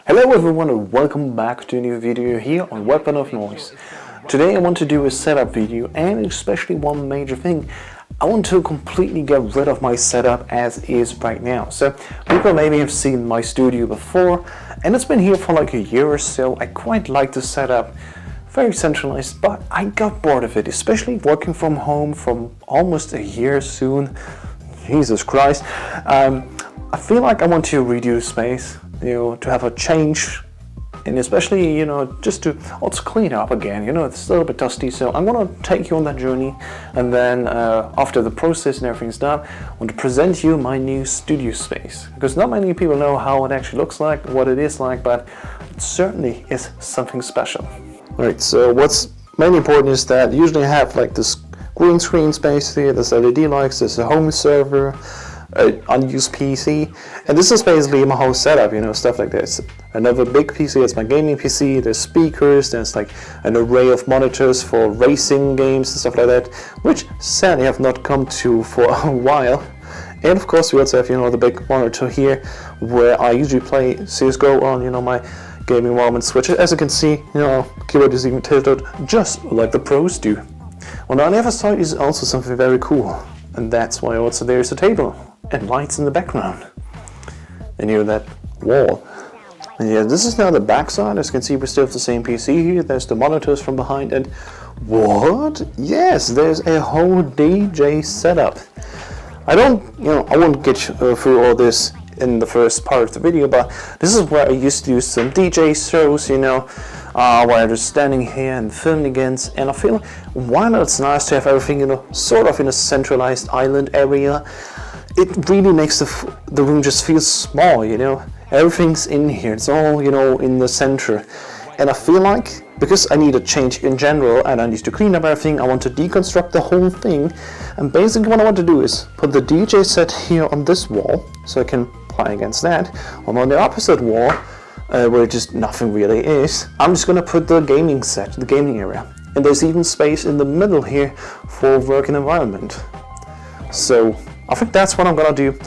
Hello everyone and welcome back to a new video here on Weapon of Noise. Today I want to do a setup video, and especially one major thing. I want to completely get rid of my setup as is right now. So people maybe have seen my studio before, and it's been here for like a year or so. I quite like the setup, very centralized, but I got bored of it, especially working from home from almost a year soon. Jesus Christ. I feel like I want to reduce space, to have a change, and especially, just to also clean up again. It's a little bit dusty, so I'm gonna take you on that journey, and then after the process and everything's done, I want to present you my new studio space, because not many people know how it actually looks like, what it is like, but it certainly is something special. Alright, so what's mainly important is that usually I have like this green screen space here, there's LED lights, there's a home server, unused PC, and this is basically my whole setup, stuff like this. Another big PC, it's my gaming PC, there's speakers, there's like an array of monitors for racing games and stuff like that, which sadly have not come to for a while. And of course we also have, the big monitor here, where I usually play CSGO on, my gaming environment switch. As you can see, keyboard is even tilted just like the pros do. On the other side is also something very cool, and that's why also there's a table and lights in the background, and that wall. And yeah, this is now the back side. As you can see, we still have the same PC here. There's the monitors from behind, and what? Yes, there's a whole DJ setup. I won't get through all this in the first part of the video, but this is where I used to do some DJ shows, where I'm just standing here and filming against, and I feel while it's nice to have everything, sort of in a centralized island area, it really makes the room just feel small, Everything's in here, it's all, in the center. And I feel like, because I need a change in general and I need to clean up everything, I want to deconstruct the whole thing. And basically what I want to do is put the DJ set here on this wall, so I can play against that. And on the opposite wall, where just nothing really is, I'm just going to put the gaming set, the gaming area. And there's even space in the middle here for work and environment. So I think that's what I'm going to do.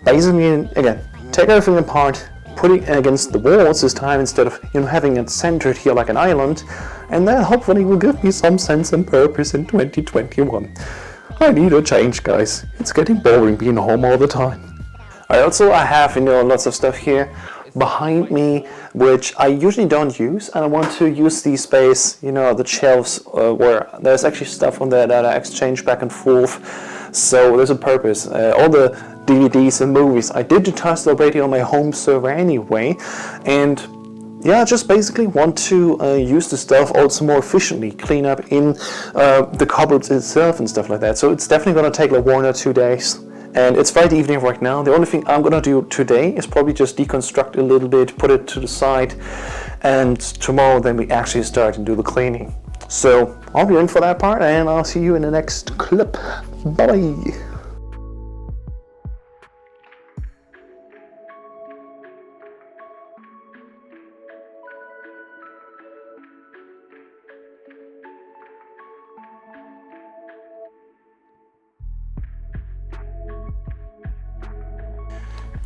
Basically, again, take everything apart, put it against the walls this time instead of having it centered here like an island, and then hopefully will give me some sense and purpose in 2021. I need a change, guys. It's getting boring being home all the time. I have lots of stuff here behind me which I usually don't use, and I want to use the space, the shelves, where there's actually stuff on there that I exchange back and forth. So there's a purpose. All the DVDs and movies I digitized already on my home server anyway, and yeah, I just basically want to use the stuff also more efficiently, clean up in the cupboards itself and stuff like that. So it's definitely going to take like 1 or 2 days. And it's Friday evening right now. The only thing I'm going to do today is probably just deconstruct a little bit, put it to the side, and tomorrow then we actually start and do the cleaning. So I'll be in for that part, and I'll see you in the next clip. Bye!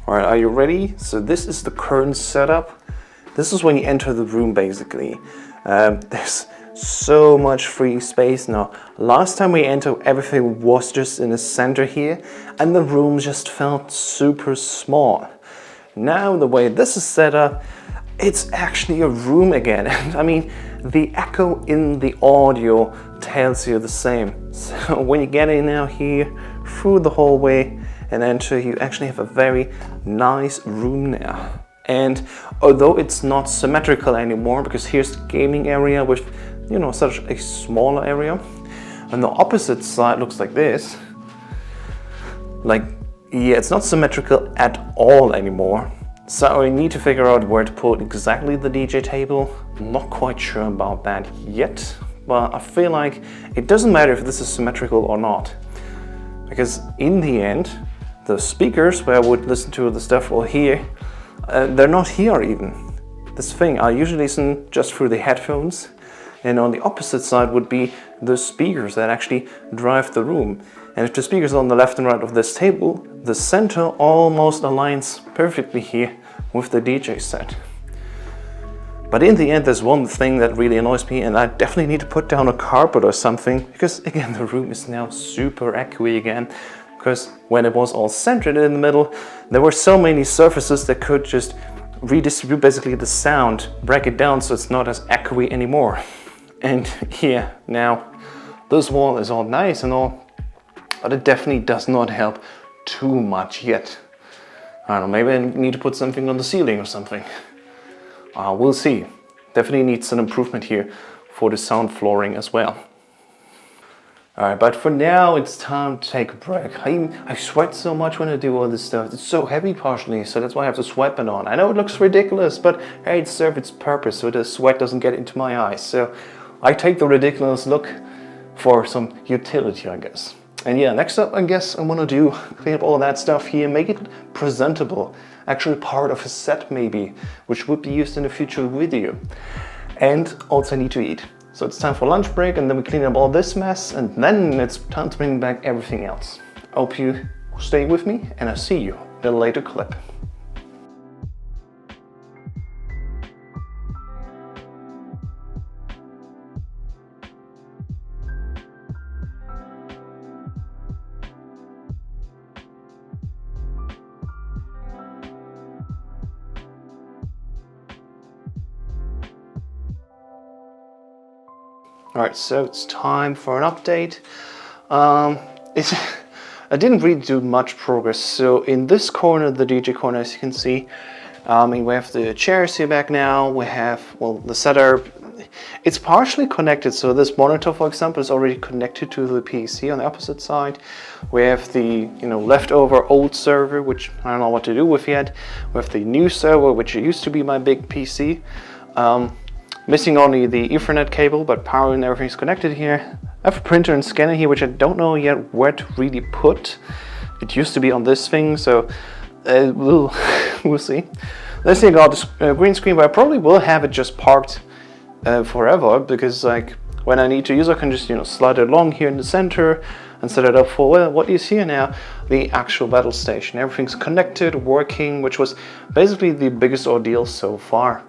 Alright, are you ready? So this is the current setup. This is when you enter the room, basically. There's so much free space now. Last time we entered, everything was just in the center here, and the room just felt super small. Now, the way this is set up, it's actually a room again. And I mean, the echo in the audio tells you the same. So when you get in now here, through the hallway, and enter, you actually have a very nice room now. And although it's not symmetrical anymore, because here's the gaming area with, such a smaller area, and the opposite side looks like this. It's not symmetrical at all anymore. So I need to figure out where to put exactly the DJ table. I'm not quite sure about that yet, but I feel like it doesn't matter if this is symmetrical or not, because in the end, the speakers where I would listen to the stuff or hear, they're not here even. This thing, I usually listen just through the headphones, and on the opposite side would be the speakers that actually drive the room. And if the speakers are on the left and right of this table, the center almost aligns perfectly here with the DJ set. But in the end, there's one thing that really annoys me, and I definitely need to put down a carpet or something, because again, the room is now super echoey again, because when it was all centered in the middle, there were so many surfaces that could just redistribute basically the sound, break it down so it's not as echoey anymore. And yeah, now this wall is all nice and all, but it definitely does not help too much yet. I don't know, maybe I need to put something on the ceiling or something. We'll see. Definitely needs an improvement here for the sound flooring as well. Alright, but for now it's time to take a break. I sweat so much when I do all this stuff. It's so heavy partially, so that's why I have the sweatband on. I know it looks ridiculous, but hey, it serves its purpose so the sweat doesn't get into my eyes. So I take the ridiculous look for some utility, I guess. And yeah, next up, I guess I want to do clean up all that stuff here, make it presentable. Actually part of a set maybe, which would be used in a future video. And also I need to eat. So it's time for lunch break, and then we clean up all this mess, and then it's time to bring back everything else. I hope you stay with me, and I'll see you in a later clip. Alright, so it's time for an update. I didn't really do much progress. So in this corner, the DJ corner, as you can see, we have the chairs here back now. We have, well, the setup. It's partially connected. So this monitor, for example, is already connected to the PC on the opposite side. We have the, leftover old server, which I don't know what to do with yet. We have the new server, which used to be my big PC. Missing only the Ethernet cable, but power and everything's connected here. I have a printer and scanner here, which I don't know yet where to really put. It used to be on this thing, so we'll see. Let's say I got this green screen, but I probably will have it just parked forever, because like when I need to use it, I can just slide it along here in the center and set it up for, well, what you see here now, the actual battle station. Everything's connected, working, which was basically the biggest ordeal so far.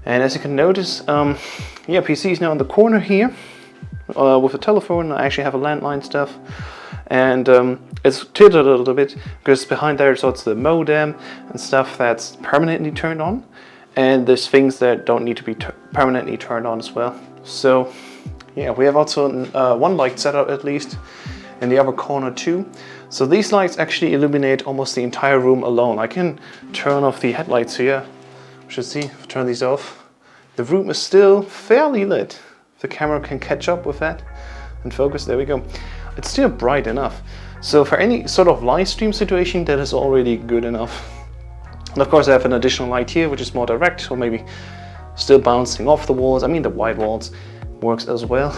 And as you can notice, PC is now in the corner here with a telephone. I actually have a landline stuff, and it's tilted a little bit because behind there is also the modem and stuff that's permanently turned on, and there's things that don't need to be permanently turned on as well. So yeah, we have also one light setup at least in the upper corner too. So these lights actually illuminate almost the entire room alone. I can turn off the headlights here. Should see, if I turn these off, the room is still fairly lit. The camera can catch up with that and focus, there we go. It's still bright enough. So for any sort of live stream situation, that is already good enough. And of course I have an additional light here, which is more direct, or maybe still bouncing off the walls. I mean, the white walls works as well.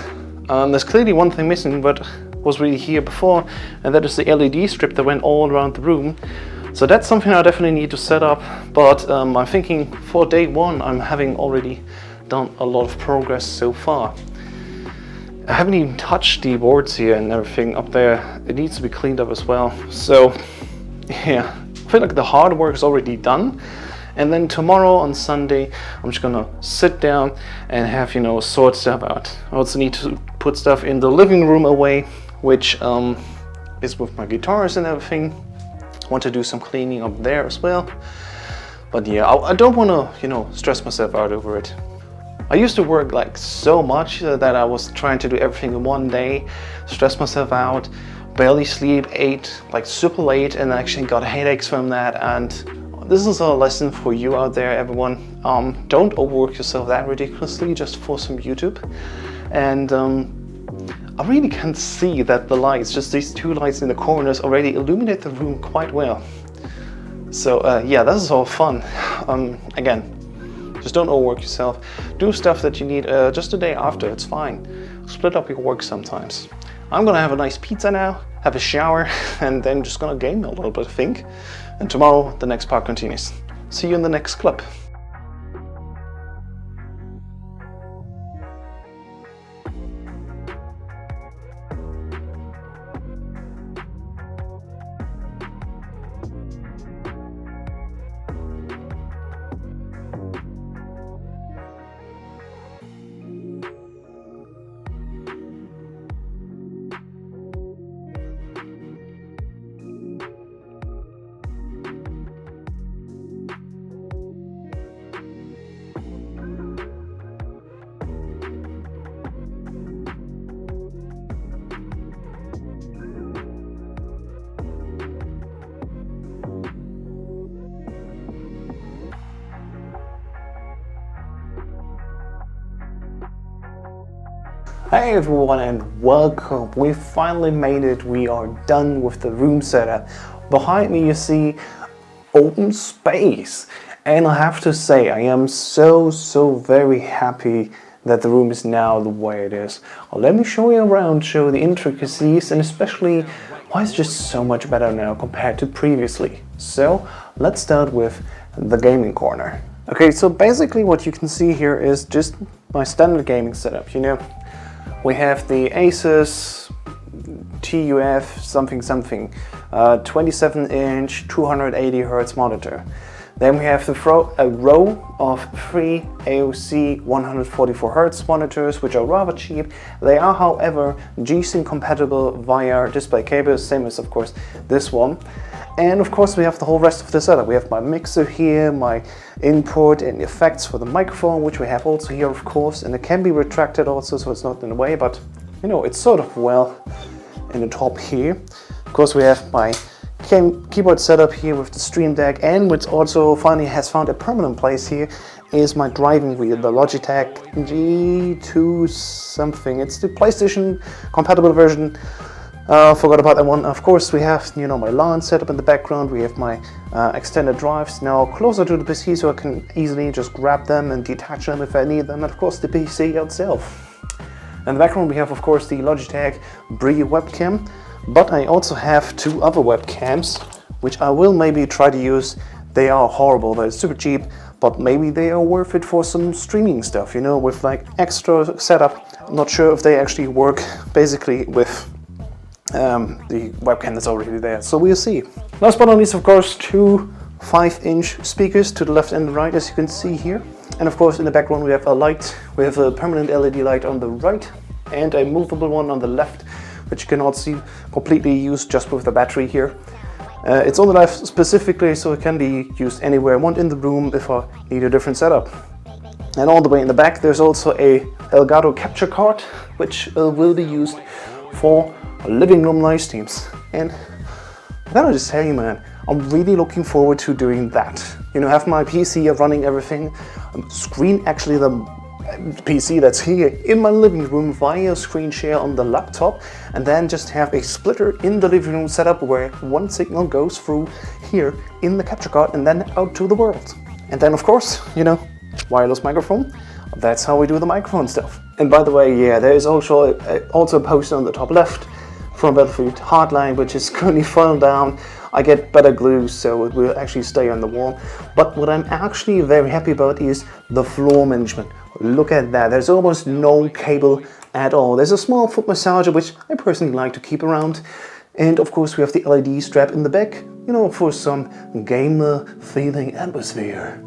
There's clearly one thing missing, but was really here before, and that is the LED strip that went all around the room. So that's something I definitely need to set up, but I'm thinking for day one I'm having already done a lot of progress so far. I haven't even touched the boards here and everything up there. It needs to be cleaned up as well. So yeah, I feel like the hard work is already done. And then tomorrow on Sunday, I'm just gonna sit down and have, sort stuff out. I also need to put stuff in the living room away, which is with my guitars and everything. Want to do some cleaning up there as well, but yeah, I don't want to stress myself out over it. I used to work like so much that I was trying to do everything in one day, stress myself out, barely sleep, ate like super late, and actually got headaches from that. And this is a lesson for you out there, everyone. Don't overwork yourself that ridiculously just for some YouTube. And I really can see that the lights, just these two lights in the corners, already illuminate the room quite well. So yeah, this is all fun. Again, just don't overwork yourself. Do stuff that you need just a day after, it's fine. Split up your work sometimes. I'm gonna have a nice pizza now, have a shower, and then just gonna game a little bit, I think. And tomorrow, the next part continues. See you in the next clip. Hey everyone and welcome. We finally made it. We are done with the room setup. Behind me you see open space. And I have to say I am so very happy that the room is now the way it is. Let me show you around, show the intricacies, and especially why it's just so much better now compared to previously. So let's start with the gaming corner. Okay, so basically what you can see here is just my standard gaming setup, you know. We have the Asus TUF something 27-inch 280 Hz monitor. Then we have a row of 3 AOC 144 Hz monitors, which are rather cheap. They are, however, G-Sync compatible via display cables, same as of course this one. And of course we have the whole rest of the setup. We have my mixer here, my input and effects for the microphone, which we have also here of course, and it can be retracted also, so it's not in the way, but you know, it's sort of well in the top here. Of course we have my keyboard setup here with the Stream Deck, and which also finally has found a permanent place here is my driving wheel, the Logitech G2 something. It's the PlayStation compatible version. Forgot about that one. Of course we have, you know, my LAN setup in the background. We have my extended drives now closer to the PC, so I can easily just grab them and detach them if I need them, and of course the PC itself. In the background we have of course the Logitech Brie webcam, but I also have two other webcams which I will maybe try to use. They are horrible, they're super cheap, but maybe they are worth it for some streaming stuff, you know, with like extra setup. I'm not sure if they actually work basically with the webcam that's already there, so we'll see. Last but not least, of course, two 5-inch speakers to the left and the right, as you can see here. And of course in the background we have a light. We have a permanent LED light on the right and a movable one on the left, which you can also completely use just with the battery here. It's on the left specifically, so it can be used anywhere I want in the room if I need a different setup. And all the way in the back there's also a Elgato capture card, which will be used for living room live streams. And I gotta just tell you, man, I'm really looking forward to doing that. You know, have my PC running everything, screen actually the PC that's here in my living room via screen share on the laptop, and then just have a splitter in the living room setup where one signal goes through here in the capture card and then out to the world. And then of course, you know, wireless microphone. That's how we do the microphone stuff. And by the way, yeah, there is also a poster on the top left from Battlefield Hardline, which is currently falling down. I get better glue, so it will actually stay on the wall. But what I'm actually very happy about is the floor management. Look at that, there's almost no cable at all. There's a small foot massager, which I personally like to keep around. And of course we have the LED strap in the back, you know, for some gamer feeling atmosphere.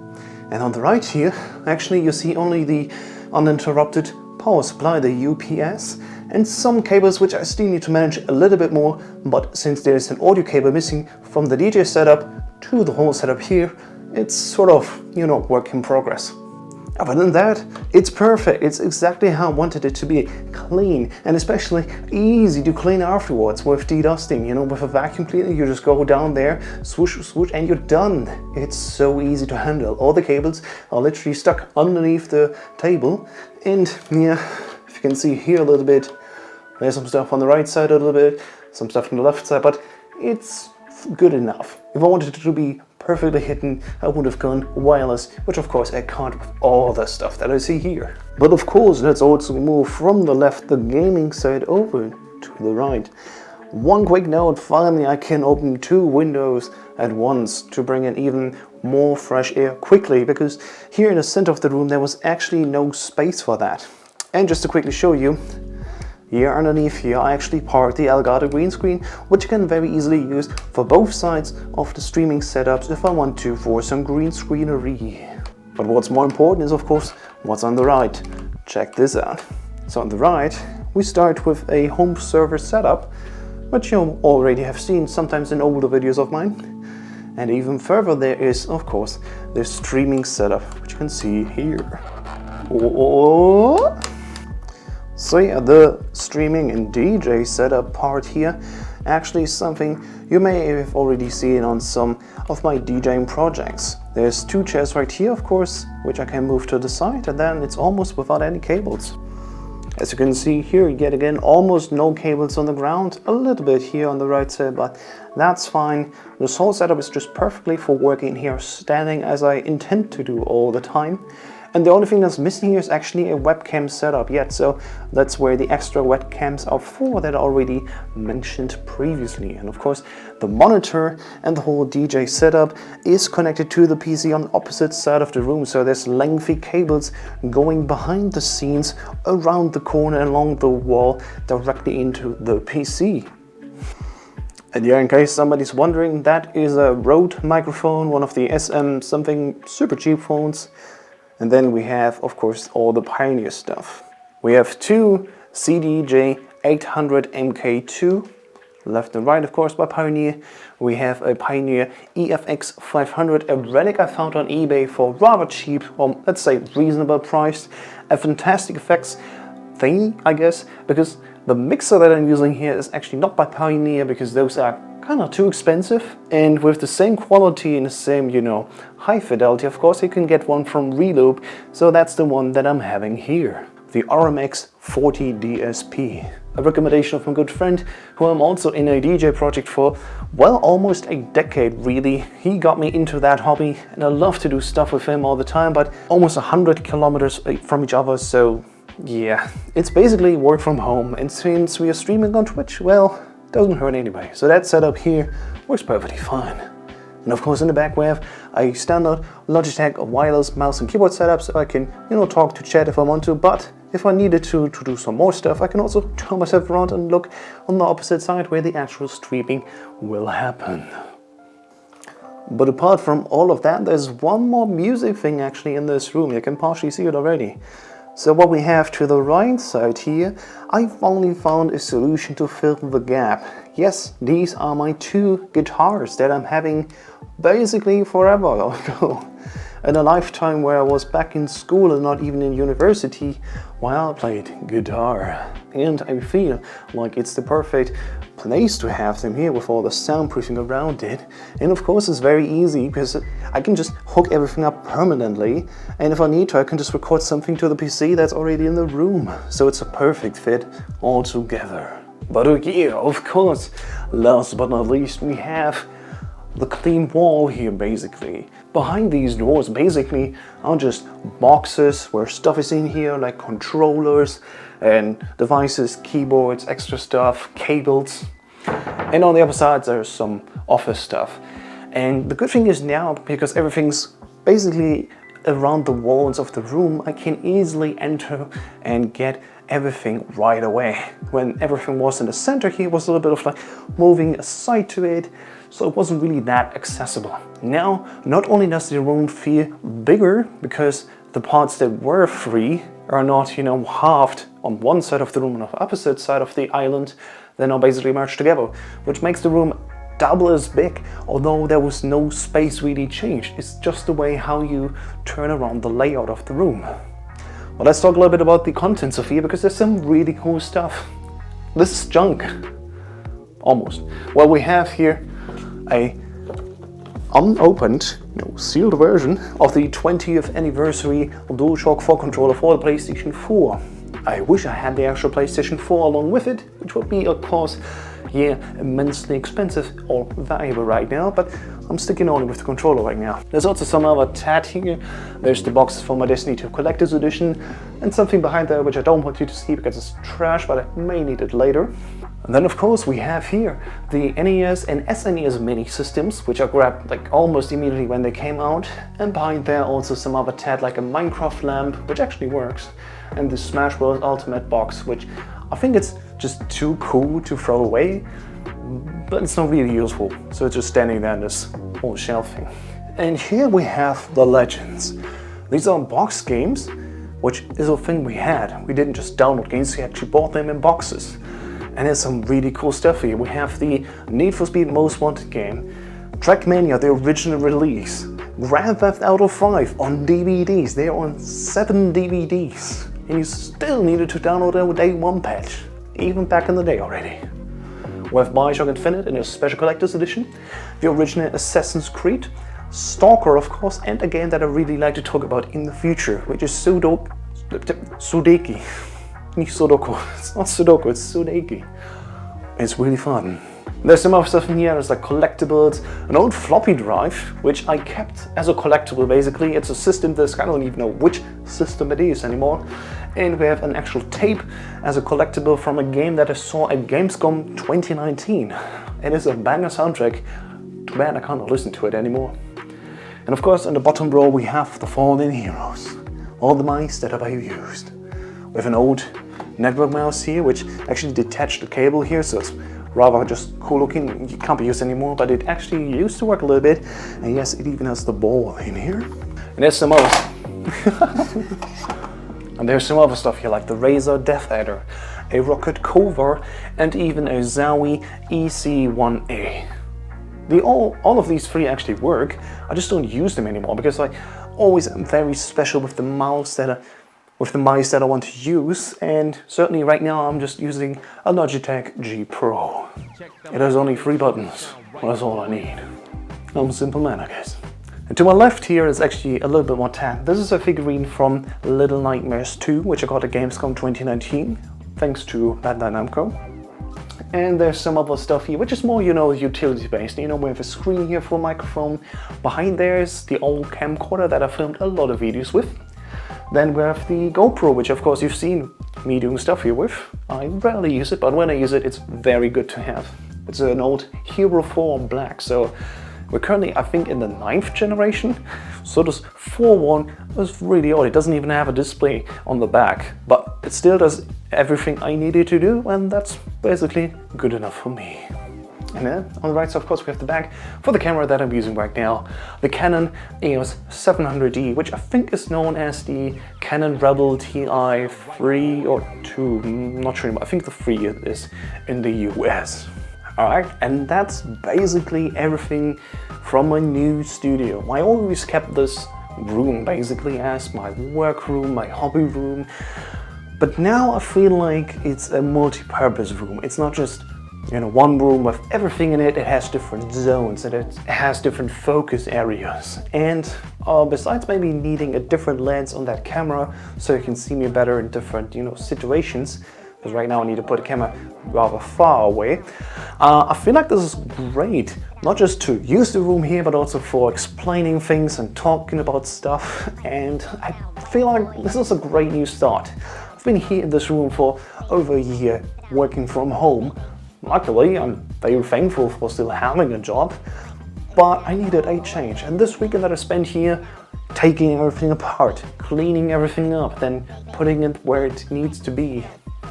And on the right here, actually you see only the uninterrupted power supply, the UPS, and some cables which I still need to manage a little bit more, but since there's an audio cable missing from the DJ setup to the whole setup here, it's sort of, you know, work in progress. Other than that, it's perfect. It's exactly how I wanted it to be. Clean, and especially easy to clean afterwards with de-dusting. You know, with a vacuum cleaner, you just go down there, swoosh, swoosh, and you're done. It's so easy to handle. All the cables are literally stuck underneath the table. And yeah, if you can see here a little bit, there's some stuff on the right side a little bit, some stuff on the left side, but it's good enough. If I wanted it to be perfectly hidden, I would have gone wireless, which of course I can't with all the stuff that I see here. But of course, let's also move from the left, the gaming side, over to the right. One quick note, finally I can open two windows at once to bring in even more fresh air quickly, because here in the center of the room there was actually no space for that. And just to quickly show you, here underneath here I actually parked the Elgato green screen, which you can very easily use for both sides of the streaming setups if I want to, for some green screenery. But what's more important is of course what's on the right. Check this out. So on the right we start with a home server setup, which you already have seen sometimes in older videos of mine. And even further there is of course the streaming setup, which you can see here. Oh. So yeah, the streaming and DJ setup part here actually is something you may have already seen on some of my DJing projects. There's two chairs right here, of course, which I can move to the side, and then it's almost without any cables. As you can see here, yet again, almost no cables on the ground, a little bit here on the right side, but that's fine. This whole setup is just perfectly for working here standing as I intend to do all the time. And the only thing that's missing here is actually a webcam setup yet, so that's where the extra webcams are for that I already mentioned previously. And of course, the monitor and the whole DJ setup is connected to the PC on the opposite side of the room, so there's lengthy cables going behind the scenes, around the corner, along the wall, directly into the PC. And yeah, in case somebody's wondering, that is a Rode microphone, one of the SM something super cheap phones. And then we have, of course, all the Pioneer stuff. We have two CDJ 800 MK2, left and right, of course, by Pioneer. We have a Pioneer EFX 500, a relic I found on eBay for rather cheap, or let's say reasonable priced. A fantastic effects thing, I guess, because the mixer that I'm using here is actually not by Pioneer, because those are kind of too expensive, and with the same quality and the same, you know, high fidelity, of course, you can get one from Reloop, so that's the one that I'm having here, the RMX 40 DSP, a recommendation of my good friend who I'm also in a DJ project for, well, almost a decade really. He got me into that hobby, and I love to do stuff with him all the time, but almost 100 kilometers from each other, so yeah, it's basically work from home, and since we are streaming on Twitch, well, doesn't hurt anyway. So that setup here works perfectly fine. And of course in the back we have a standard Logitech wireless mouse and keyboard setup, so I can, you know, talk to chat if I want to, but if I needed to do some more stuff, I can also turn myself around and look on the opposite side where the actual streaming will happen. But apart from all of that, there's one more music thing actually in this room. You can partially see it already. So what we have to the right side here, I finally found a solution to fill the gap. Yes, these are my two guitars that I'm having basically forever ago. In a lifetime where I was back in school and not even in university, while I played guitar. And I feel like it's the perfect place to have them here with all the soundproofing around it. And of course it's very easy because I can just hook everything up permanently, and if I need to I can just record something to the PC that's already in the room. So it's a perfect fit all together. But okay, of course, last but not least, we have the clean wall here basically. Behind these doors basically are just boxes where stuff is in here, like controllers and devices, keyboards, extra stuff, cables. And on the other side there's some office stuff. And the good thing is now, because everything's basically around the walls of the room, I can easily enter and get everything right away. When everything was in the center here, it was a little bit of like moving aside to it, so it wasn't really that accessible. Now, not only does the room feel bigger, because the parts that were free are not, you know, halved on one side of the room and on the opposite side of the island, they're now basically merged together, which makes the room double as big, although there was no space really changed. It's just the way how you turn around the layout of the room. Well, let's talk a little bit about the contents of here, because there's some really cool stuff. This is junk. Almost. Well, we have here a unopened, sealed version of the 20th anniversary DualShock 4 controller for the PlayStation 4. I wish I had the actual PlayStation 4 along with it, which would be, of course, yeah, immensely expensive or valuable right now, but I'm sticking only with the controller right now. There's also some other tat here. There's the boxes for my Destiny 2 Collector's Edition, and something behind there which I don't want you to see because it's trash, but I may need it later. And then of course we have here the NES and SNES mini systems, which I grabbed like almost immediately when they came out, and behind there also some other tat like a Minecraft lamp, which actually works, and the Smash Bros. Ultimate box, which I think it's just too cool to throw away, but it's not really useful, so it's just standing there in this old shelving. And here we have the Legends. These are box games, which is a thing we had. We didn't just download games, we actually bought them in boxes. And there's some really cool stuff here. We have the Need for Speed Most Wanted game, Trackmania, the original release, Grand Theft Auto 5 on DVDs. They're on 7 DVDs. And you still needed to download a day 1 patch, even back in the day already. We have Bioshock Infinite in a special collector's edition, the original Assassin's Creed, Stalker of course, and a game that I really like to talk about in the future, which is Sudoku. Sudoku. It's not Sudoku, it's Sudeki. It's really fun. There's some other stuff in here. There's like collectibles, an old floppy drive, which I kept as a collectible basically. It's a system disk, I don't even know which system it is anymore. And we have an actual tape as a collectible from a game that I saw at Gamescom 2019. It is a banger soundtrack. Too bad I can't listen to it anymore. And of course, on the bottom row we have the fallen heroes. All the mice that I've used. We have an old network mouse here, which actually detached the cable here, so it's rather just cool looking. It can't be used anymore, but it actually used to work a little bit. And yes, it even has the ball in here. And there's some other and there's some other stuff here, like the Razer Death Adder, a Rocket Cover, and even a Zowie EC1A. All of these three actually work. I just don't use them anymore because I always am very special with the mice that I want to use, and certainly right now I'm just using a Logitech G Pro. It has only 3 buttons. Well, that's all I need. I'm a simple man, I guess. And to my left here is actually a little bit more tan. This is a figurine from Little Nightmares 2, which I got at Gamescom 2019, thanks to Bandai Namco. And there's some other stuff here, which is more, you know, utility based. You know, we have a screen here for a microphone. Behind there is the old camcorder that I filmed a lot of videos with. Then we have the GoPro, which of course you've seen me doing stuff here with. I rarely use it, but when I use it, it's very good to have. It's an old Hero 4 Black, so we're currently, I think, in the 9th generation. So this 4.1 is really old. It doesn't even have a display on the back, but it still does everything I needed to do, and that's basically good enough for me. And then on the right side, of course, we have the bag for the camera that I'm using right now, the Canon EOS 700D, which I think is known as the Canon Rebel TI 3 or 2, I'm not sure, but I think the 3 is in the US. Alright, and that's basically everything from my new studio. I always kept this room basically as my work room, my hobby room, but now I feel like it's a multi-purpose room. It's not just, you know, one room with everything in it. It has different zones and it has different focus areas. And besides maybe needing a different lens on that camera so you can see me better in different, you know, situations, because right now I need to put the camera rather far away. I feel like this is great, not just to use the room here, but also for explaining things and talking about stuff. And I feel like this is a great new start. I've been here in this room for over a year, working from home. Luckily, I'm very thankful for still having a job, but I needed a change. And this weekend that I spent here, taking everything apart, cleaning everything up, then putting it where it needs to be,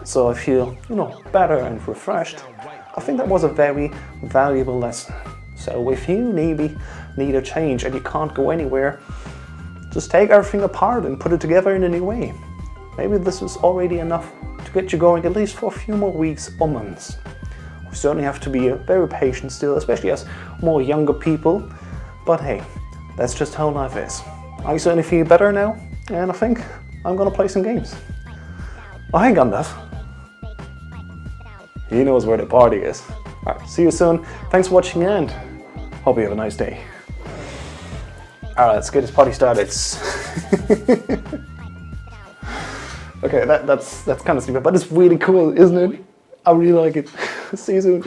so I feel, you know, better and refreshed. I think that was a very valuable lesson. So if you maybe need a change and you can't go anywhere, just take everything apart and put it together in a new way. Maybe this is already enough to get you going at least for a few more weeks or months. We certainly have to be very patient still, especially as more younger people. But hey, that's just how life is. I certainly feel better now, and I think I'm gonna play some games. Oh, hey Gandalf. He knows where the party is. Alright, see you soon. Thanks for watching and hope you have a nice day. Alright, let's get this party started. Okay, that's kind of stupid, but it's really cool, isn't it? I really like it. See you soon.